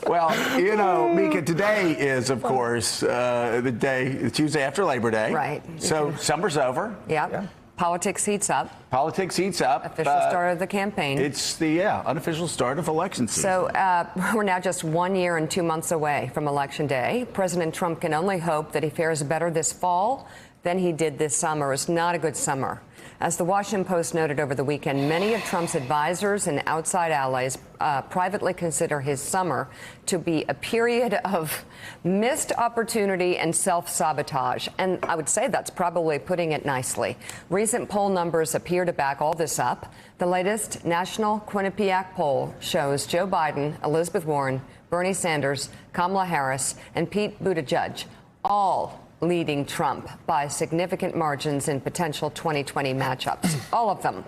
Well, you know, Mika, today is, of course, the Tuesday after Labor Day. Right. So summer's over. Yep. Yeah. Politics heats up. Politics heats up. Official start of the campaign. It's the unofficial start of election season. So we're now just 1 year and 2 months away from Election Day. President Trump can only hope that he fares better this fall than he did this summer. It's not a good summer. As the Washington Post noted over the weekend, many of Trump's advisors and outside allies privately consider his summer to be a period of missed opportunity and self-sabotage. And I would say that's probably putting it nicely. Recent poll numbers appear to back all this up. The latest national Quinnipiac poll shows Joe Biden, Elizabeth Warren, Bernie Sanders, Kamala Harris, and Pete Buttigieg all leading Trump by significant margins in potential 2020 matchups. All of them.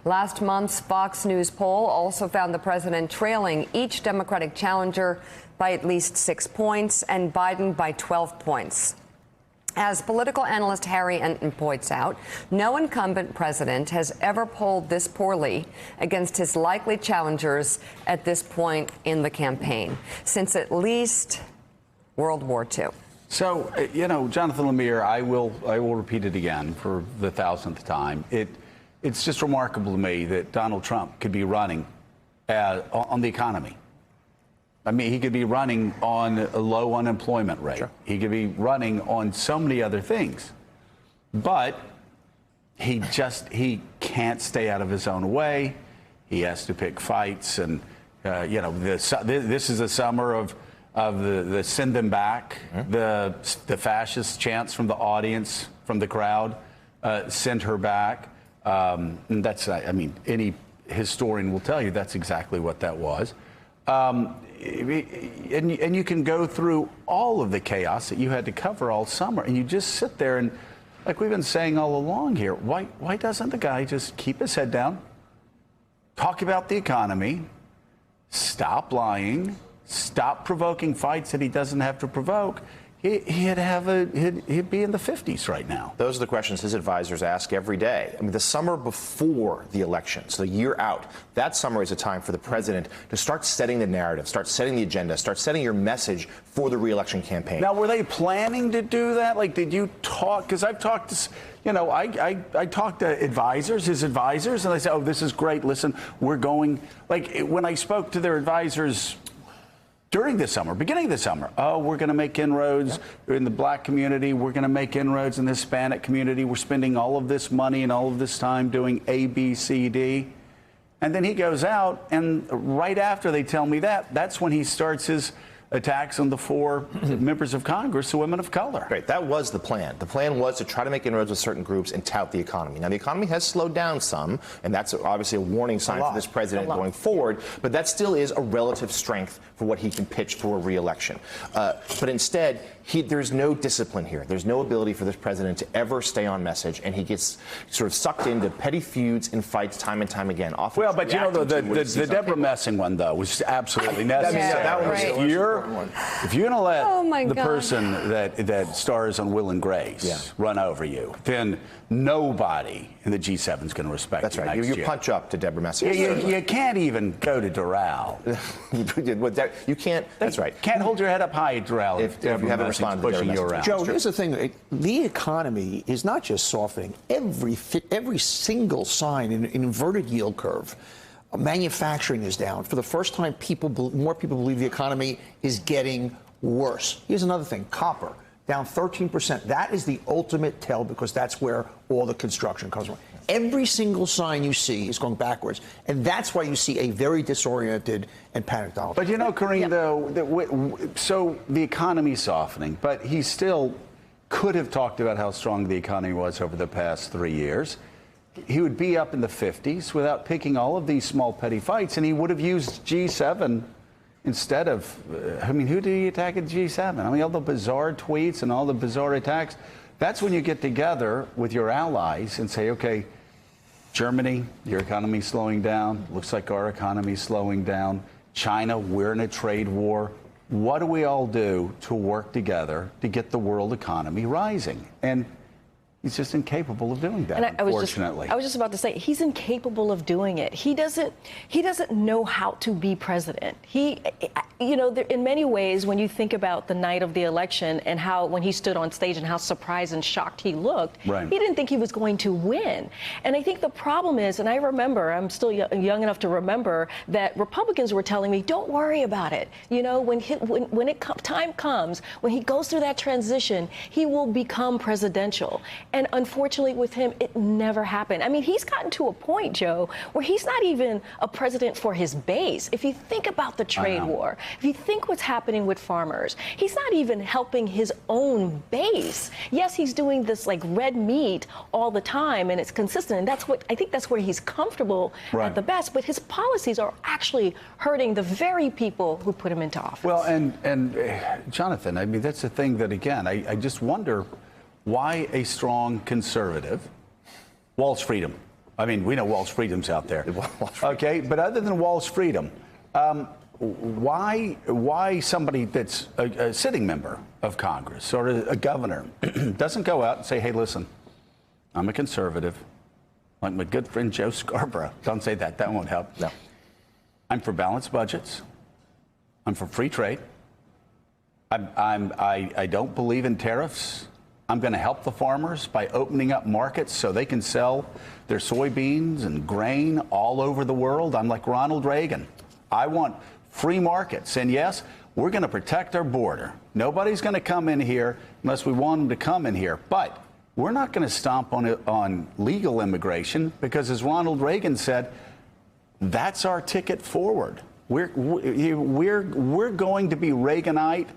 Last month's Fox News poll also found the president trailing each Democratic challenger by at least 6 points and Biden by 12 points. As political analyst Harry Enton points out, no incumbent president has ever polled this poorly against his likely challengers at this point in the campaign, since at least World War II. So, you know, Jonathan Lemire, I will repeat it again for the 1,000th time. It's just remarkable to me that Donald Trump could be running on the economy. I mean, he could be running on a low unemployment rate. Sure. He could be running on so many other things. But he can't stay out of his own way. He has to pick fights. And, you know, this is a summer of the send them back, the fascist chants from the audience, from the crowd, send her back. And that's, I mean, any historian will tell you that's exactly what that was. And you can go through all of the chaos that you had to cover all summer, and you just sit there and, like we've been saying all along here, why doesn't the guy just keep his head down, talk about the economy, stop lying, stop provoking fights that he doesn't have to provoke? He'd be in the 50s right now. Those are the questions his advisors ask every day. I mean, the summer before the election, so the year out, that summer is a time for the president to start setting the narrative, start setting the agenda, start setting your message for the re-election campaign. Now, were they planning to do that? Like, did you talk? Because I've talked to, you know, I talked to his advisors, and they said, oh, this is great. Listen, we're going, like, when I spoke to their advisors during the summer, beginning of the summer, oh, we're going to make inroads in the black community. We're going to make inroads in the Hispanic community. We're spending all of this money and all of this time doing A, B, C, D. And then he goes out, and right after they tell me that, that's when he starts his attacks on the 4 members of Congress, the women of color. Great. That was the plan. The plan was to try to make inroads with certain groups and tout the economy. Now, the economy has slowed down some, and that's obviously a warning sign for this president going forward, but that still is a relative strength for what he can pitch for a re-election. But instead, there's no discipline here. There's no ability for this president to ever stay on message, and he gets sort of sucked into petty feuds and fights time and time again. Often well, but you know, the Deborah Messing one, though, was absolutely necessary. If you're going to let the person that stars on Will and Grace run over you, then nobody in the G7 is going to respect you. That's right. Next You year. punch up to Deborah Messing. You can't even go to Doral. You can't. That's right. Can't hold your head up high, Doral, if you haven't responded to pushing you around. Joe, here's the thing. The economy is not just softening. Every single sign in an inverted yield curve. Manufacturing is down. For the first time, more people believe the economy is getting worse. Here's another thing. Copper, down 13%. That is the ultimate tell, because that's where all the construction comes from. Every single sign you see is going backwards. And that's why you see a very disoriented and panicked Donald Trump. But you know, Karine, though, so the economy's softening, but he still could have talked about how strong the economy was over the past 3 years. He would be up in the 50s without picking all of these small petty fights, and he would have used G7 instead of, I mean, who did he attack at G7? I mean, all the bizarre tweets and all the bizarre attacks. That's when you get together with your allies and say, okay, Germany, your economy's slowing down. Looks like our economy's slowing down. China, we're in a trade war. What do we all do to work together to get the world economy rising? And He's just incapable of doing that, And unfortunately. I was just about to say, he's incapable of doing it. He doesn't know how to be president. In many ways, when you think about the night of the election and how, when he stood on stage and how surprised and shocked he looked, Right. He didn't think he was going to win. And I think the problem is, and I remember, I'm still young enough to remember that Republicans were telling me, don't worry about it. When time comes, when he goes through that transition, he will become presidential. And unfortunately with him, it never happened. I mean, he's gotten to a point, Joe, where he's not even a president for his base. If you think about the trade war, if you think what's happening with farmers, he's not even helping his own base. Yes, he's doing this like red meat all the time, and it's consistent. And I think that's where he's comfortable at the best. But his policies are actually hurting the very people who put him into office. Well, and Jonathan, I mean, that's the thing that, again, I just wonder why a strong conservative, Walsh Freedom. I mean, we know Walsh Freedom's out there. Okay, but other than Walsh Freedom, why somebody that's a sitting member of Congress or a governor doesn't go out and say, hey, listen, I'm a conservative, like my good friend Joe Scarborough. Don't say that. That won't help. No. I'm for balanced budgets. I'm for free trade. I don't believe in tariffs. I'm going to help the farmers by opening up markets so they can sell their soybeans and grain all over the world. I'm like Ronald Reagan. I want free markets. And yes, we're going to protect our border. Nobody's going to come in here unless we want them to come in here. But we're not going to stomp on legal immigration because, as Ronald Reagan said, that's our ticket forward. We're going to be Reaganite.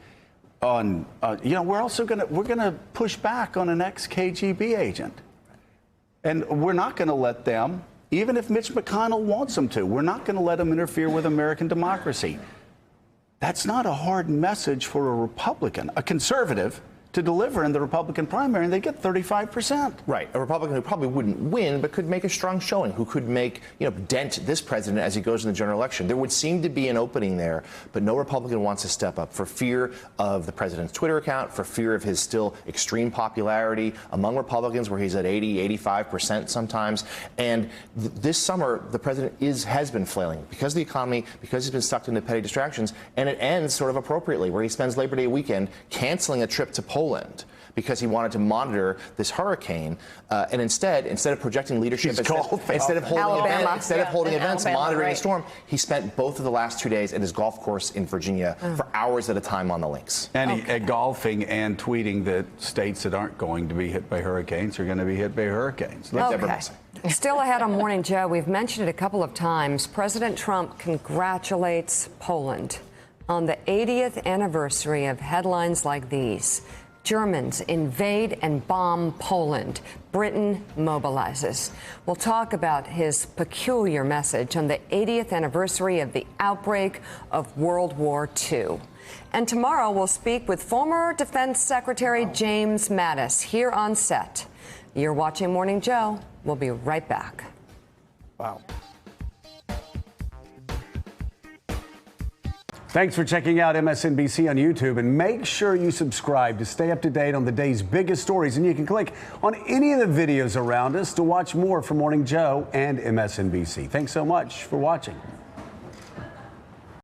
We're also going to push back on an ex-KGB agent, and we're not going to let them, even if Mitch McConnell wants them to. We're not going to let them interfere with American democracy. That's not a hard message for a Republican, a conservative, to deliver in the Republican primary, and they get 35%. Right, a Republican who probably wouldn't win, but could make a strong showing, who could make, dent this president as he goes in the general election. There would seem to be an opening there, but no Republican wants to step up for fear of the president's Twitter account, for fear of his still extreme popularity among Republicans, where he's at 80, 85% sometimes. And this summer, the president has been flailing because of the economy, because he's been stuck into petty distractions, and it ends sort of appropriately, where he spends Labor Day weekend canceling a trip to Poland because he wanted to monitor this hurricane, and instead of projecting leadership, instead of holding events, monitoring the storm, he spent both of the last 2 days at his golf course in Virginia for hours at a time on the links. And golfing and tweeting that states that aren't going to be hit by hurricanes are going to be hit by hurricanes. Okay. Still ahead on Morning Joe, we've mentioned it a couple of times. President Trump congratulates Poland on the 80th anniversary of headlines like these. Germans invade and bomb Poland. Britain mobilizes. We'll talk about his peculiar message on the 80th anniversary of the outbreak of World War II. And tomorrow we'll speak with former Defense Secretary James Mattis here on set. You're watching Morning Joe. We'll be right back. Wow. Thanks for checking out MSNBC on YouTube, and make sure you subscribe to stay up to date on the day's biggest stories. And you can click on any of the videos around us to watch more from Morning Joe and MSNBC. Thanks so much for watching.